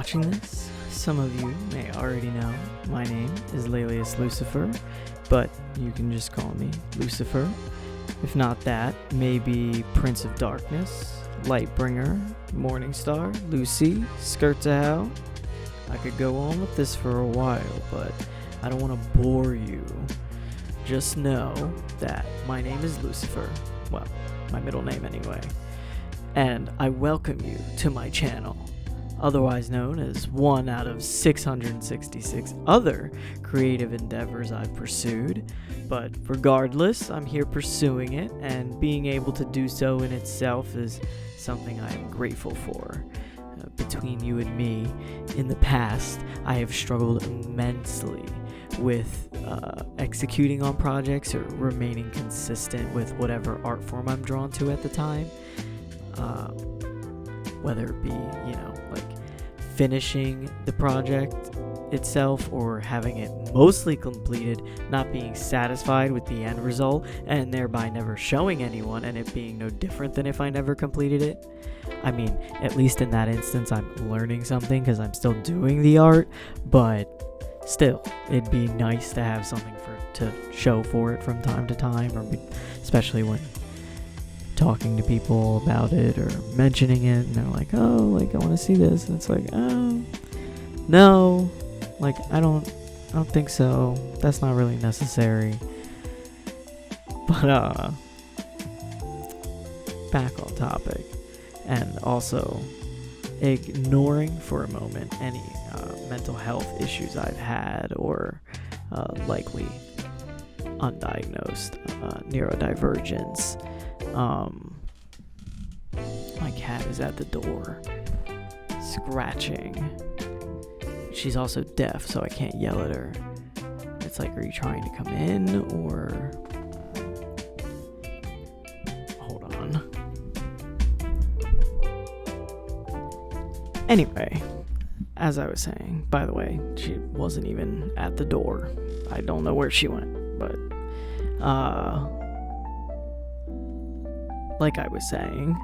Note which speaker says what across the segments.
Speaker 1: watching this, some of you may already know my name is Laelius Lucifer, but you can just call me Lucifer. If not that, maybe Prince of Darkness, Lightbringer, Morningstar, Lucy, Skirts of Hell. I could go on with this for a while, but I don't want to bore you. Just know that my name is Lucifer. Well, my middle name anyway. And I welcome you to my channel, otherwise known as one out of 666 other creative endeavors I've pursued. But regardless, I'm here pursuing it, and being able to do so in itself is something I am grateful for. Between you and me, in the past, I have struggled immensely with executing on projects or remaining consistent with whatever art form I'm drawn to at the time. Whether it be, like finishing the project itself or having it mostly completed, not being satisfied with the end result, and thereby never showing anyone, and it being no different than if I never completed it. I mean, at least in that instance, I'm learning something because I'm still doing the art, but still, it'd be nice to have something to show for it from time to time, or especially when talking to people about it or mentioning it, and they're like, oh, like, I want to see this, and it's like, oh, no, like, I don't think so, that's not really necessary. But back on topic, and also ignoring for a moment any mental health issues I've had, or likely undiagnosed neurodivergence. My cat is at the door, scratching. She's also deaf, so I can't yell at her. It's like, are you trying to come in, or... Hold on. Anyway, as I was saying, by the way, she wasn't even at the door. I don't know where she went, but, like I was saying,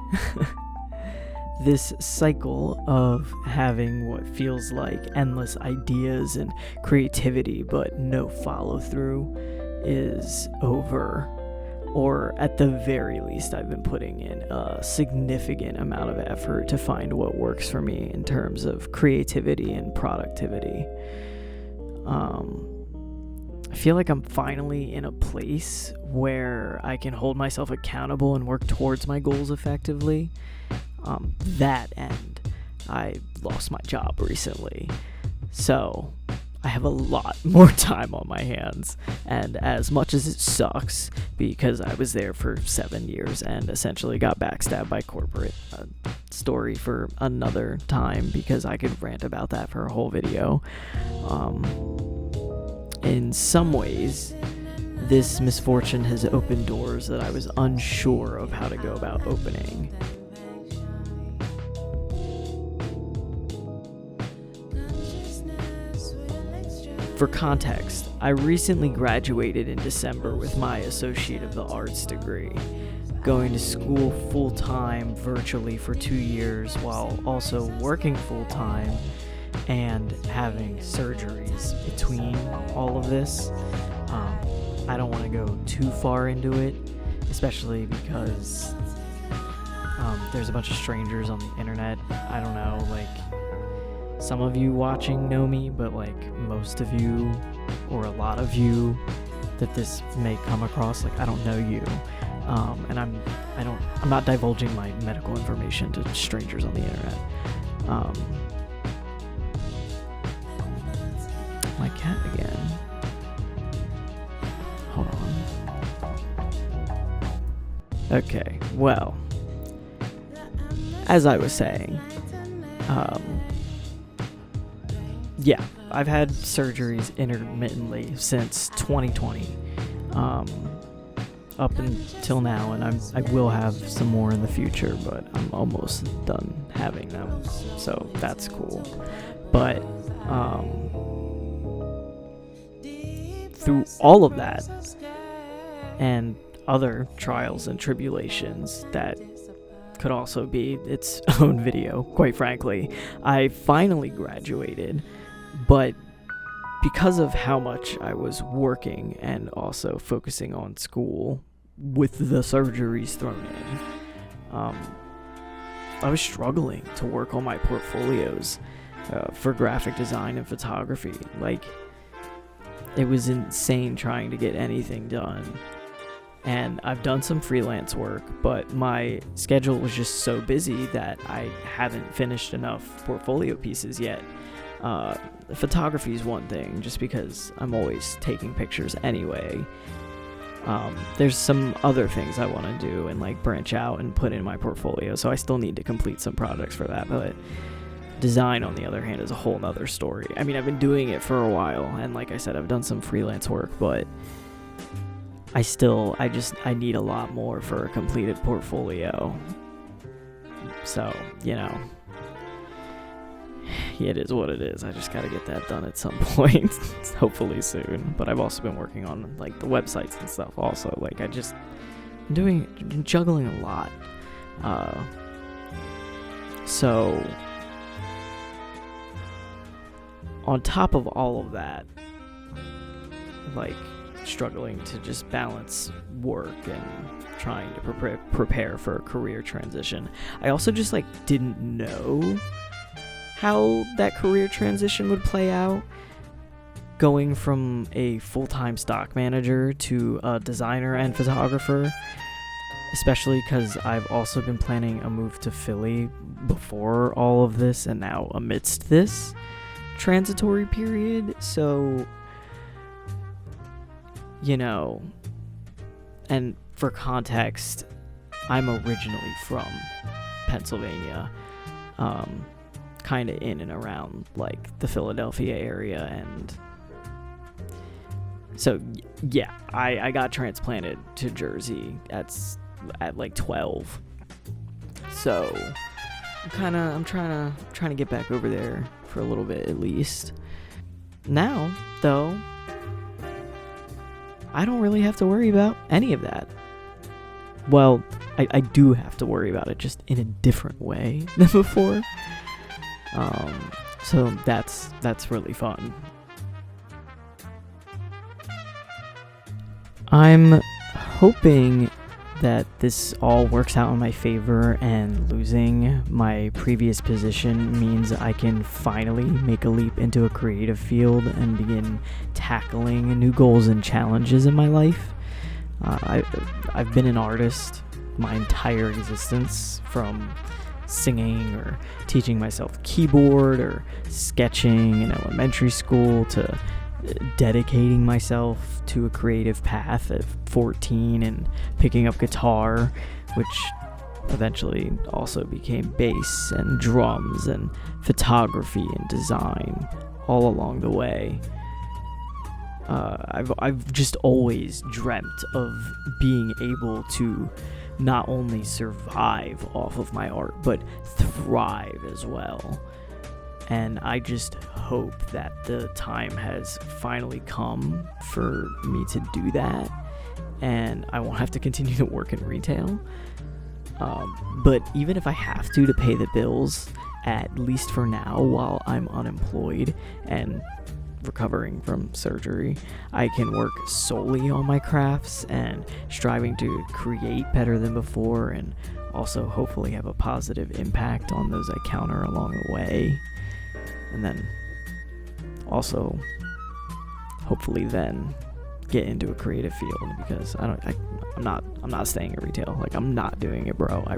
Speaker 1: this cycle of having what feels like endless ideas and creativity but no follow-through is over. Or at the very least, I've been putting in a significant amount of effort to find what works for me in terms of creativity and productivity. I feel like I'm finally in a place where I can hold myself accountable and work towards my goals effectively. That end, I lost my job recently, so I have a lot more time on my hands, and as much as it sucks, because I was there for 7 years and essentially got backstabbed by corporate, story for another time, because I could rant about that for a whole video. In some ways, this misfortune has opened doors that I was unsure of how to go about opening. For context, I recently graduated in December with my Associate of the Arts degree, going to school full-time virtually for 2 years while also working full-time and having surgeries between all of this. I don't want to go too far into it, especially because there's a bunch of strangers on the internet. I don't know, like, some of you watching know me, but like most of you, or a lot of you that this may come across, like, I don't know you, and I'm not divulging my medical information to strangers on the internet. My cat again. Hold on. Okay, well, as I was saying, yeah, I've had surgeries intermittently since 2020, up until now, and I will have some more in the future, but I'm almost done having them, so that's cool. But through all of that and other trials and tribulations that could also be its own video, quite frankly. I finally graduated, but because of how much I was working and also focusing on school with the surgeries thrown in, I was struggling to work on my portfolios for graphic design and photography. Like, it was insane trying to get anything done. And I've done some freelance work, but my schedule was just so busy that I haven't finished enough portfolio pieces yet. Photography is one thing, just because I'm always taking pictures anyway. There's some other things I want to do and like branch out and put in my portfolio, so I still need to complete some projects for that. But design, on the other hand, is a whole nother story. I mean, I've been doing it for a while, and like I said, I've done some freelance work, but I need a lot more for a completed portfolio. So, it is what it is. I just gotta get that done at some point, hopefully soon. But I've also been working on like the websites and stuff also. Like, I'm juggling a lot. So on top of all of that, like, struggling to just balance work and trying to prepare for a career transition, I also just like didn't know how that career transition would play out, going from a full-time stock manager to a designer and photographer, especially because I've also been planning a move to Philly before all of this and now amidst this transitory period. So, and for context, I'm originally from Pennsylvania, kind of in and around like the Philadelphia area, and so yeah, I got transplanted to Jersey at like 12. So I'm trying to get back over there for a little bit at least. Now, though, I don't really have to worry about any of that. Well, I do have to worry about it, just in a different way than before. So that's really fun. I'm hoping that this all works out in my favor, and losing my previous position means I can finally make a leap into a creative field and begin tackling new goals and challenges in my life. I've been an artist my entire existence, from singing or teaching myself keyboard or sketching in elementary school to dedicating myself to a creative path at 14 and picking up guitar, which eventually also became bass and drums and photography and design all along the way. I've just always dreamt of being able to not only survive off of my art, but thrive as well. And I just hope that the time has finally come for me to do that, and I won't have to continue to work in retail. But even if I have to pay the bills, at least for now, while I'm unemployed and recovering from surgery, I can work solely on my crafts and striving to create better than before, and also hopefully have a positive impact on those I encounter along the way. And then also hopefully then get into a creative field, because I'm not staying in retail. Like, I'm not doing it, bro. I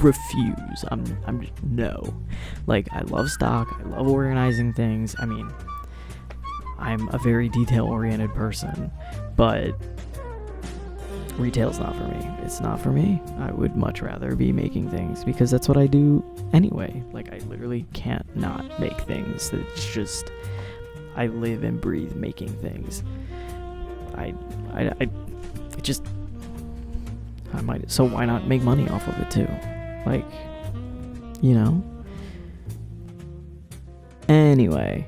Speaker 1: refuse. No. Like, I love stock. I love organizing things. I mean, I'm a very detail-oriented person, but retail's not for me. It's not for me. I would much rather be making things, because that's what I do anyway. Like, I literally can't not make things. It's just, I live and breathe making things. So why not make money off of it too? Like, Anyway,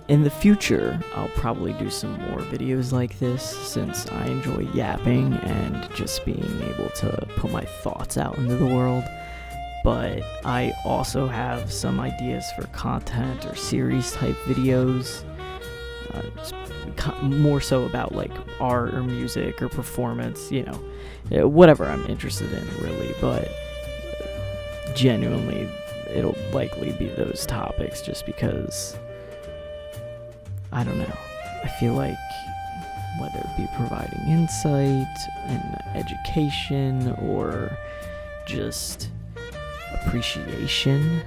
Speaker 1: In the future, I'll probably do some more videos like this, since I enjoy yapping and just being able to put my thoughts out into the world. But I also have some ideas for content or series type videos, more so about like art or music or performance, whatever I'm interested in really. But genuinely, it'll likely be those topics, just because, I don't know, I feel like whether it be providing insight and education or just appreciation,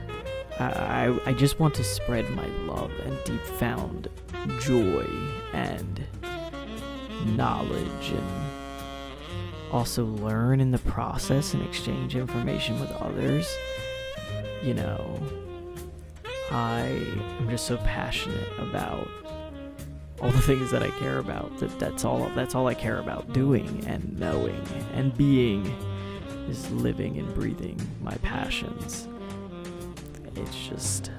Speaker 1: I just want to spread my love and deep found joy and knowledge, and also learn in the process and exchange information with others. I am just so passionate about all the things that I care about. That's all I care about doing and knowing and being, is living and breathing my passions. It's just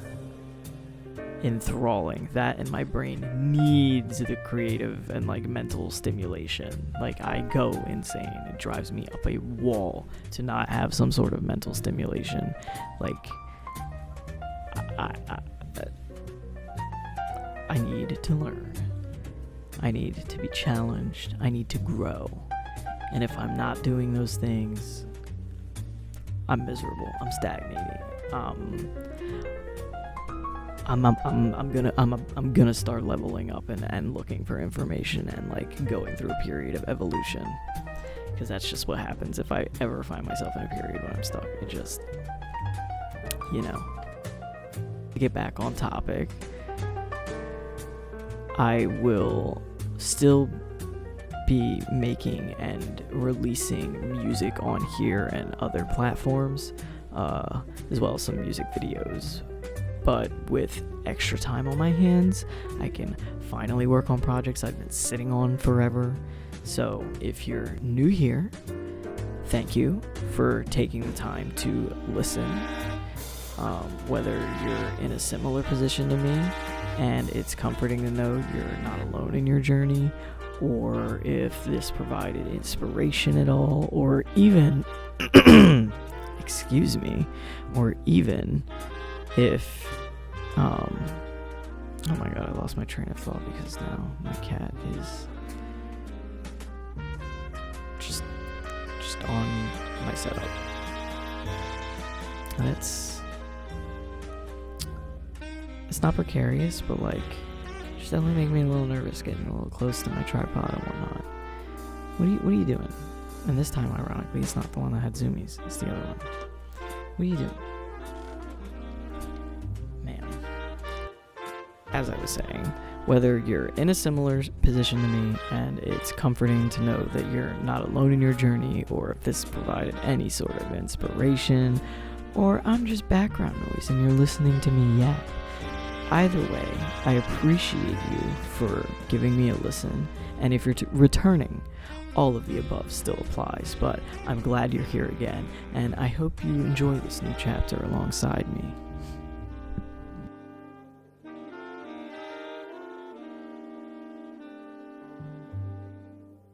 Speaker 1: enthralling. That, and my brain needs the creative and like mental stimulation. Like, I go insane. It drives me up a wall to not have some sort of mental stimulation. Like, I need to learn. I need to be challenged. I need to grow. And if I'm not doing those things, I'm miserable. I'm stagnating. I'm gonna start leveling up and looking for information and like going through a period of evolution, because that's just what happens if I ever find myself in a period when I'm stuck. It just, to get back on topic, I will still be making and releasing music on here and other platforms, as well as some music videos. But with extra time on my hands, I can finally work on projects I've been sitting on forever. So if you're new here, thank you for taking the time to listen. Whether you're in a similar position to me and it's comforting to know you're not alone in your journey, or if this provided inspiration at all, or even excuse me, or even if oh my god, I lost my train of thought because now my cat is just on my setup. And it's not precarious, but like, just definitely making me a little nervous getting a little close to my tripod and whatnot. What are you doing? And this time, ironically, it's not the one that had zoomies, it's the other one. What are you doing? Man. As I was saying, whether you're in a similar position to me and it's comforting to know that you're not alone in your journey, or if this provided any sort of inspiration, or I'm just background noise and you're listening to me yap, either way, I appreciate you for giving me a listen, and if you're returning, all of the above still applies, but I'm glad you're here again, and I hope you enjoy this new chapter alongside me.